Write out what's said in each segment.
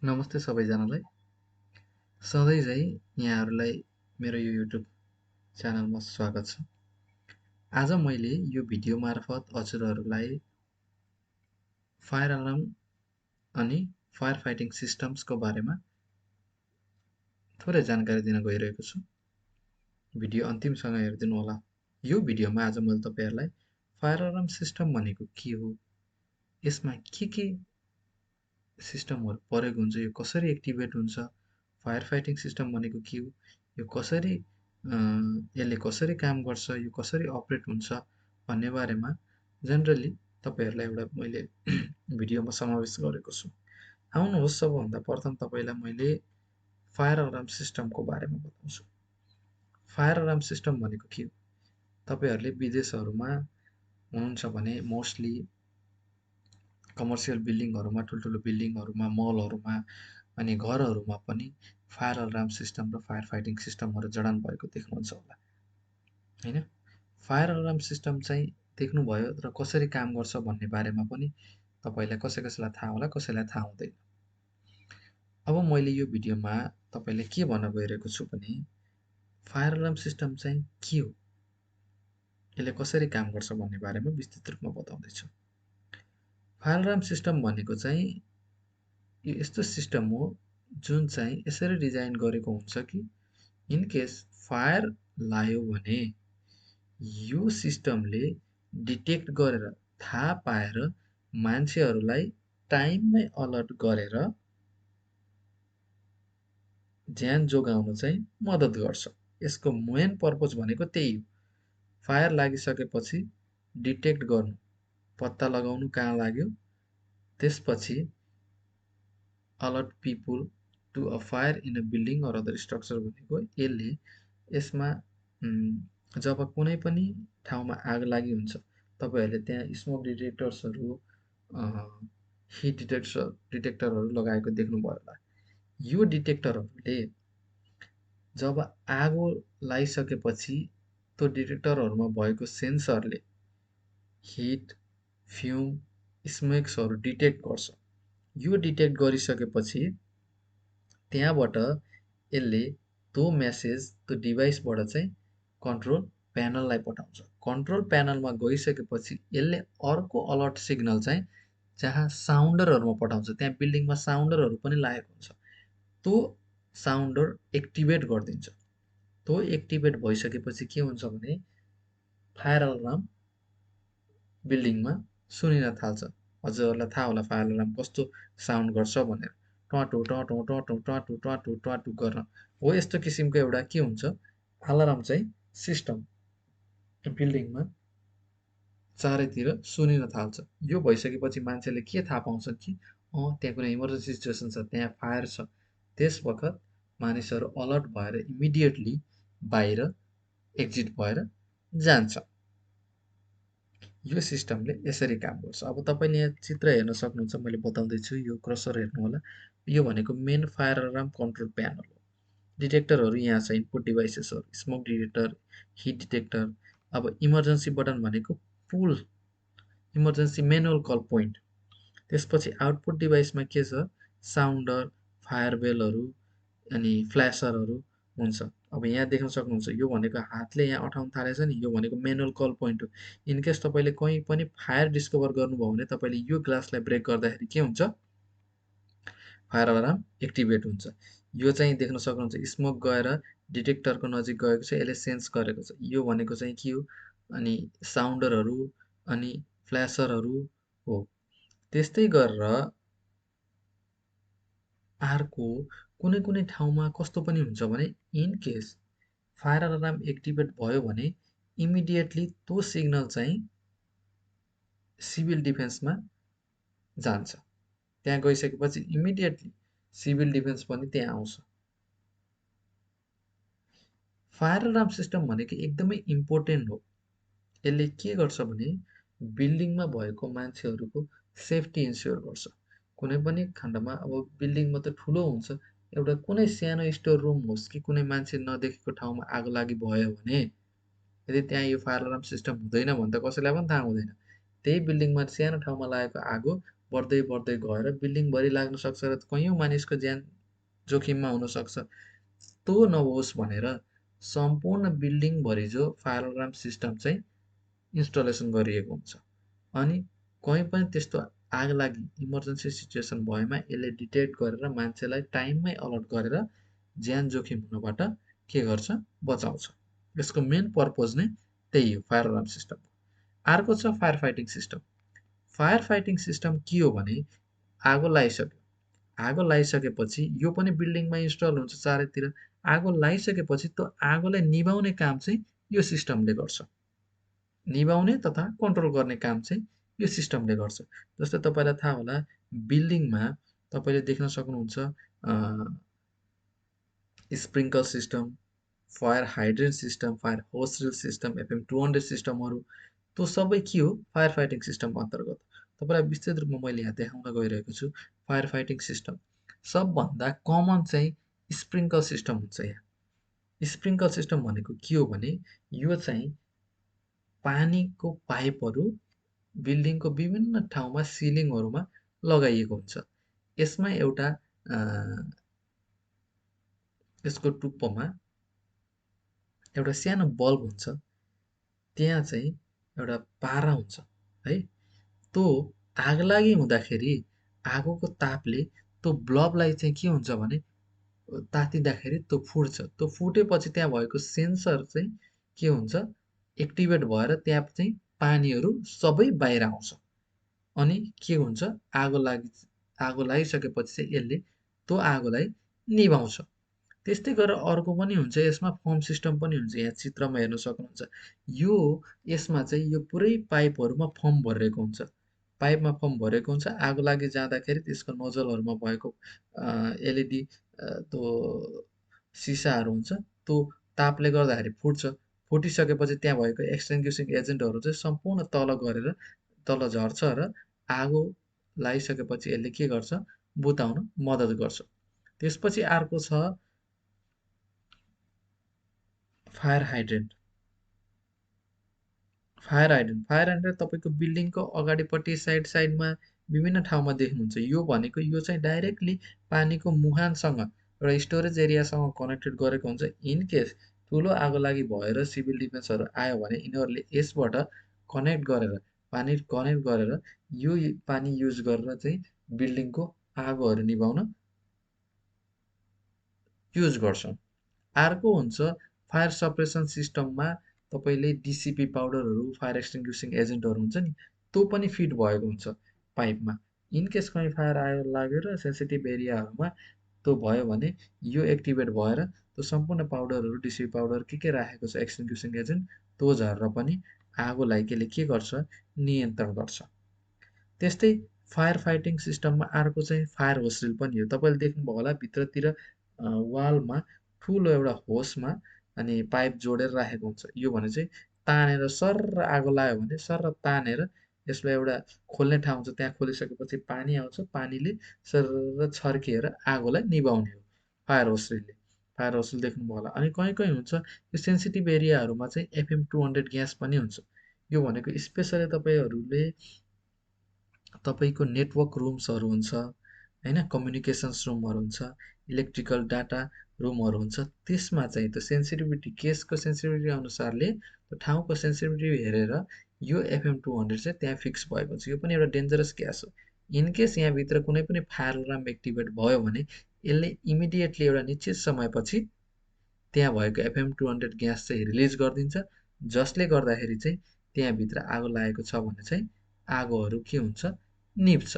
नमस्ते सबैजनालाई। सधैँ झैँ यहाँहरूलाई मेरो यो युट्युब च्यानलमा स्वागत छ। आज मैले यो भिडियो मार्फत हजुरहरूलाई फायर अलार्म अनि फायर फाइटिङ सिस्टम्सको बारेमा थोरै जानकारी दिन गइरहेको छु। भिडियो अन्तिमसँग हेरिदिनु होला। यो भिडियोमा आज मैले तपाईँहरूलाई फायर अलार्म सिस्टम भनेको के हो, यसमा के सिस्टमहरू प्रयोग हुन्छ, यो कसरी एक्टिभेट हुन्छ, फायर फाइटिङ सिस्टम भनेको के हो, यो कसरी यसले कसरी काम गर्छ, यो कसरी अपरेट हुन्छ भन्ने बारेमा जेनरली तपाईँहरूलाई एउटा मैले भिडियोमा समावेश गरेको छु। आउनुहोस् सबभन्दा प्रथम तपाईँलाई मैले फायर अलार्म सिस्टमको बारेमा बताउँछु। फायर अलार्म सिस्टम भनेको के हो? तपाईँहरूले विदेशहरूमा हुनुहुन्छ भने मोस्टली कमर्सियल बिल्डिङहरूमा, ठुल्ठुलो बिल्डिङहरूमा, मलहरूमा अनि घरहरूमा पनि फायर अलार्म सिस्टम र फायर फाइटिङ सिस्टमहरू जडान भएको देख्नुहुन्छ होला, होइन? फायर अलार्म सिस्टम चाहिँ देख्नुभयो र कसरी काम गर्छ भन्ने बारेमा पनि तपाईँलाई कसैलाई थाहा होला, कसैलाई थाहा हुँदैन। अब मैले यो भिडियोमा तपाईँलाई के भन्न गइरहेको छु भने फायर अलार्म सिस्टम चाहिँ के हो, यसले कसरी काम गर्छ भन्ने बारेमा विस्तृत रूपमा बताउँदैछु। फायर अलार्म सिस्टम भनेको चाहिँ यो यस्तो सिस्टम हो जुन चाहिँ यसरी डिजाइन गरेको हुन्छ कि इनकेस फायर लायो भने यो सिस्टमले डिटेक्ट गरेर थाहा पाएर मान्छेहरूलाई टाइममै अलर्ट गरेर ज्यान जोगाउन चाहिँ मद्दत गर्छ। यसको मेन पर्पज भनेको त्यही हो। फायर लागिसकेपछि डिटेक्ट गर्नु, पत्ता लगाउनु कहाँ लाग्यो, त्यसपछि alert people to a fire in a building or other structure भनेको यसमा जब कुनै पनि ठाउँमा आग लागि हुन्छ, तपाईँहरूले त्यहाँ स्मोक डिटेक्टर्सहरू, हिट डिटेक्टरहरू लगाएको देख्नुभयो होला। यो डिटेक्टरहरूले जब आगो लगाइसकेपछि त्यो डिटेक्टरहरूमा भएको सेन्सरले हिट, फ्युम, स्मोक्सहरू डिटेक्ट गर्छ। यो डिटेक्ट गरिसकेपछि त्यहाँबाट यसले त्यो मेसेज त्यो डिभाइसबाट चाहिँ कन्ट्रोल प्यानललाई पठाउँछ। कन्ट्रोल प्यानलमा गइसकेपछि यसले अर्को अलर्ट सिग्नल चाहिँ जहाँ साउन्डरहरूमा पठाउँछ, त्यहाँ बिल्डिङमा साउन्डरहरू पनि लागेको हुन्छ, त्यो साउन्डर एक्टिभेट गरिदिन्छ। त्यो एक्टिभेट भइसकेपछि के हुन्छ भने फायर अलार्म बिल्डिङमा सुनिन थाल्छ। हजुरहरूलाई थाहा होला फायर अलार्म कस्तो साउन्ड गर्छ भनेर, टु टु टु टु टु टु टु टु टु गर्न हो। यस्तो किसिमको एउटा के हुन्छ अलार्म चाहिँ सिस्टम बिल्डिङमा चारैतिर सुनिन थाल्छ। यो भइसकेपछि मान्छेले के थाहा पाउँछ कि त्यहाँ कुनै इमर्जेन्सी सिचुएसन छ, त्यहाँ फायर छ। त्यस बखत मानिसहरू अलर्ट भएर इमिडिएटली बाहिर एक्जिट भएर जान्छ। यो सिस्टमले यसरी काम गर्छ। अब तपाईँले यहाँ चित्र हेर्न सक्नुहुन्छ, मैले बताउँदैछु, यो क्रसर हेर्नु होला। यो भनेको main fire alarm control panel हो। डिटेक्टरहरू यहाँ छ, इनपुट डिभाइसेसहरू, स्मोक डिटेक्टर, हिट डिटेक्टर। अब इमर्जेन्सी बटन भनेको pull emergency manual call point. त्यसपछि आउटपुट डिभाइसमा के छ, साउन्डर, फायर बेलहरू अनि फ्ल्यासरहरू हुन्छ। अब यहाँ देख्न सक्नुहुन्छ, यो भनेको हातले यहाँ अठाउन थालेछ नि, यो भनेको म्यानुअल कल पोइन्ट हो। इनकेस तपाईँले कहीँ पनि फायर डिस्कभर गर्नुभयो भने तपाईँले यो ग्लासलाई ब्रेक गर्दाखेरि के हुन्छ, फायर अलार्म एक्टिभेट हुन्छ। यो चाहिँ देख्न सक्नुहुन्छ, स्मोक गएर डिटेक्टरको नजिक गएको छ, यसले सेन्स गरेको छ। यो भनेको चाहिँ के हो, अनि साउन्डरहरू अनि फ्ल्यासरहरू हो। त्यस्तै गरेर अर्को कुनै कुनै ठाउँमा कस्तो पनि हुन्छ भने इनकेस फायर अलार्म एक्टिभेट भयो भने इमिडिएटली त्यो सिग्नल चाहिँ सिभिल डिफेन्समा जान्छ। त्यहाँ गइसकेपछि इमिडिएटली सिभिल डिफेन्स पनि त्यहाँ आउँछ। फायर अलार्म सिस्टम भनेको एकदमै इम्पोर्टेन्ट हो। यसले के गर्छ भने बिल्डिङमा भएको मान्छेहरूको सेफ्टी इन्स्योर गर्छ। कुनै पनि खण्डमा अब बिल्डिङमा त ठुलो हुन्छ, एउटा कुनै सानो स्टोर रुम होस् कि कुनै मान्छे नदेखेको ठाउँमा आगो लागि भयो भने यदि त्यहाँ यो फायर अलार्म सिस्टम हुँदैन भने त कसैलाई पनि थाहा हुँदैन। त्यही बिल्डिङमा सानो ठाउँमा लागेको आगो बढ्दै बढ्दै गएर बिल्डिङभरि लाग्न सक्छ र कैयौँ मानिसको ज्यान जोखिममा हुनसक्छ। त्यो नहोस् भनेर सम्पूर्ण बिल्डिङभरि जो फायर अलार्म सिस्टम चाहिँ इन्स्टलेसन गरिएको हुन्छ। अनि कहीँ पनि त्यस्तो आगलागी इमर्जेन्सी सिचुएसन भएमा यसले डिटेक्ट गरेर मान्छेलाई टाइममै अलर्ट गरेर ज्यान जोखिम हुनबाट के गर्छ, बचाउँछ। यसको मेन पर्पज नै त्यही हो फायर अलार्म सिस्टम। अर्को छ fire fighting system. Fire fighting system के हो भने आगो लगाइसक्यो, आगो लगाइसकेपछि यो पनि बिल्डिङमा इन्स्टल हुन्छ चारैतिर। आगो लगाइसकेपछि त्यो आगोलाई निभाउने काम चाहिँ यो सिस्टमले गर्छ। निभाउने तथा कन्ट्रोल गर्ने काम चाहिँ यो सिस्टमले गर्छ। जस्तै तपाईँलाई थाहा होला बिल्डिङमा तपाईँले देख्न सक्नुहुन्छ sprinkle system, fire hydrant system, fire hose reel system, FM 200 सिस्टमहरू, त्यो सबै के हो, फायर फाइटिङ सिस्टमको अन्तर्गत। तपाईँलाई विस्तृत रूपमा मैले यहाँ देखाउन गइरहेको छु फायर फाइटिङ सिस्टम। सबभन्दा कमन चाहिँ स्प्रिङ्कल सिस्टम हुन्छ यहाँ। स्प्रिङ्कल सिस्टम भनेको के हो भने यो चाहिँ पानीको पाइपहरू बिल्डिङको विभिन्न ठाउँमा सिलिङहरूमा लगाइएको हुन्छ। यसमा एउटा यसको टुप्पोमा एउटा सानो बल्ब हुन्छ, त्यहाँ चाहिँ एउटा पारा हुन्छ है। त्यो आगलागी हुँदाखेरि आगोको तापले त्यो बल्बलाई चाहिँ के हुन्छ भने तातिँदाखेरि त्यो फुट्छ। त्यो फुटेपछि त्यहाँ भएको सेन्सर चाहिँ के हुन्छ, एक्टिभेट भएर त्यहाँ चाहिँ पानीहरू सबै बाहिर आउँछ। अनि के हुन्छ, आगो लागिसकेपछि चाहिँ यसले त्यो आगोलाई निभाउँछ। त्यस्तै गरेर अर्को पनि हुन्छ, यसमा फर्म सिस्टम पनि हुन्छ। यहाँ चित्रमा हेर्न सक्नुहुन्छ यो यसमा चाहिँ यो पुरै पाइपहरूमा फर्म भरिएको हुन्छ। पाइपमा फर्म भरिएको हुन्छ। आगो लागि जाँदाखेरि त्यसको नोजलहरूमा भएको एलइडी त्यो सिसाहरू हुन्छ, त्यो तापले गर्दाखेरि फुट्छ। फुटिसकेपछि त्यहाँ भएको एक्सटिङ्ग्युसिङ एजेन्टहरू चाहिँ सम्पूर्ण तल गरेर तल झर्छ र आगो लगाइसकेपछि यसले के गर्छ, बुताउन मद्दत गर्छ। त्यसपछि अर्को छ फायर हाइड्रेन्ट। फायर हाइड्रेन्ट तपाईँको बिल्डिङको अगाडिपट्टि साइडमा विभिन्न ठाउँमा देख्नुहुन्छ। यो भनेको यो चाहिँ डाइरेक्टली पानीको मुहानसँग एउटा स्टोरेज एरियासँग कनेक्टेड गरेको हुन्छ। इन केस ठुलो आगोलागी भएर सिभिल डिफेन्सहरू आयो भने यिनीहरूले यसबाट पानी कनेक्ट गरेर यो पानी युज गरेर चाहिँ बिल्डिङको आगोहरू निभाउन युज गर्छौँ। अर्को हुन्छ फायर सप्रेसन सिस्टममा तपाईँले डिसिपी पाउडरहरू, फायर एक्सटिङ्ग्युसिङ एजेन्टहरू हुन्छ नि, त्यो पनि फिट भएको हुन्छ पाइपमा। इनकेस कहीँ फायर लाग्यो र सेन्सिटिभ एरियाहरूमा त्यो भयो भने यो एक्टिभेट भएर त्यो सम्पूर्ण पाउडरहरू, डिसिपी पाउडर के राखेको छ एक्सटिङ्ग्युसिङ एजेन्ट, त्यो झरेर पनि आगोलाई के गर्छ, नियन्त्रण गर्छ। त्यस्तै फायर फाइटिङ सिस्टममा अर्को चाहिँ फायर होस रिल पनि हो। तपाईँले देख्नुभयो होला भित्रतिर वालमा ठुलो एउटा होसमा अनि पाइप जोडेर राखेको हुन्छ। यो भने चाहिँ तानेर सर्र आगो लाग्यो भने सर्र तानेर यसलाई एउटा खोल्ने ठाउँ हुन्छ, त्यहाँ खोलिसकेपछि पानी आउँछ, पानीले सर्र छर्किएर आगोलाई निभाउने हो फायर होस रिलले। फायर होस रिल देख्नुभयो होला। अनि कहीँ कहीँ हुन्छ यो सेन्सिटिभ एरियाहरूमा चाहिँ एफएम 200 ग्यास पनि हुन्छ। यो भनेको स्पेसली तपाईँको नेटवर्क रुम्सहरू हुन्छ होइन, कम्युनिकेसन्स रुमहरू हुन्छ, इलेक्ट्रिकल डाटा रुमहरू हुन्छ। त्यसमा चाहिँ त्यो सेन्सिटिभिटी, केसको सेन्सिटिभिटी अनुसारले त्यो ठाउँको सेन्सिटिभिटी हेरेर यो एफएम 200 चाहिँ त्यहाँ फिक्स भएको हुन्छ। यो पनि एउटा डेन्जरस ग्यास हो। इनकेस यहाँभित्र कुनै पनि फायर अलार्म एक्टिभेट भयो भने यसले इमिडिएटली एउटा निश्चित समयपछि त्यहाँ भएको एफएम 200 ग्यास चाहिँ रिलिज गरिदिन्छ, जसले गर्दाखेरि चाहिँ त्यहाँभित्र आगो लागेको छ भने चाहिँ आगोहरू के हुन्छ, निप्छ।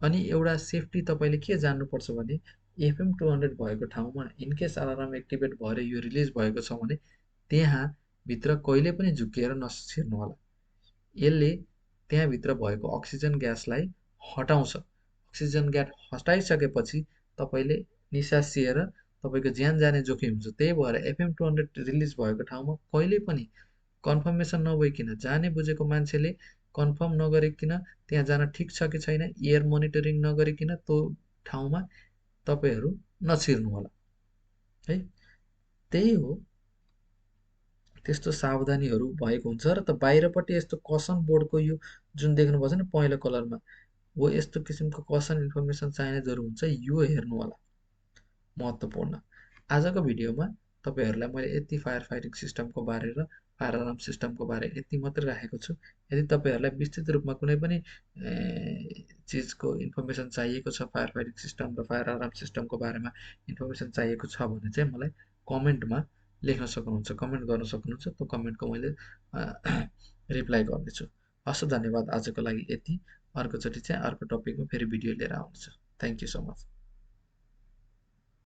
अनि एउटा सेफ्टी तपाईँले के जान्नुपर्छ भने एफएम 200 भएको ठाउँमा इनकेस अलार्म एक्टिभेट भएर यो रिलिज भएको छ भने त्यहाँभित्र कहिले पनि झुक्किएर नछिर्नु होला। यसले त्यहाँभित्र भएको अक्सिजन ग्यासलाई हटाउँछ। अक्सिजन ग्यास हटाइसकेपछि तपाईँले निसासिएर तपाईँको ज्यान जाने जोखिम हुन्छ। त्यही भएर एफएम 200 रिलिज भएको ठाउँमा कहिले पनि कन्फर्मेसन नभइकन, जाने बुझेको मान्छेले कन्फर्म नगरिकन त्यहाँ जान ठिक छ कि छैन, एयर मोनिटरिङ नगरिकन त्यो ठाउँमा तपाईँहरू नछिर्नु होला है। त्यही हो, त्यस्तो सावधानीहरू भएको हुन्छ। र त बाहिरपट्टि यस्तो कसन बोर्डको यो जुन देख्नुभएको छ नि पहेँलो कलरमा, हो यस्तो किसिमको क्वेसन इन्फर्मेसन चाहिने जरुर हुन्छ, यो हेर्नु होला महत्त्वपूर्ण। आजको भिडियोमा तपाईँहरूलाई मैले यति फायर फाइटिङ सिस्टमको बारे र फायर अलार्म सिस्टमको बारे यति मात्रै राखेको छु। यदि तपाईँहरूलाई विस्तृत रूपमा कुनै पनि चिजको इन्फर्मेसन चाहिएको छ, फायर फाइटिङ सिस्टम र फायर अलार्म सिस्टमको बारेमा इन्फर्मेसन चाहिएको छ भने चाहिँ मलाई कमेन्टमा लेख्न सक्नुहुन्छ, कमेन्ट गर्न सक्नुहुन्छ। त्यो कमेन्टको मैले रिप्लाई गर्नेछु। हस्, धन्यवाद। आजको लागि यति। अर्कोचोटि चाहिँ अर्को टपिकमा फेरि भिडियो लिएर आउनेछु। Thank you so much.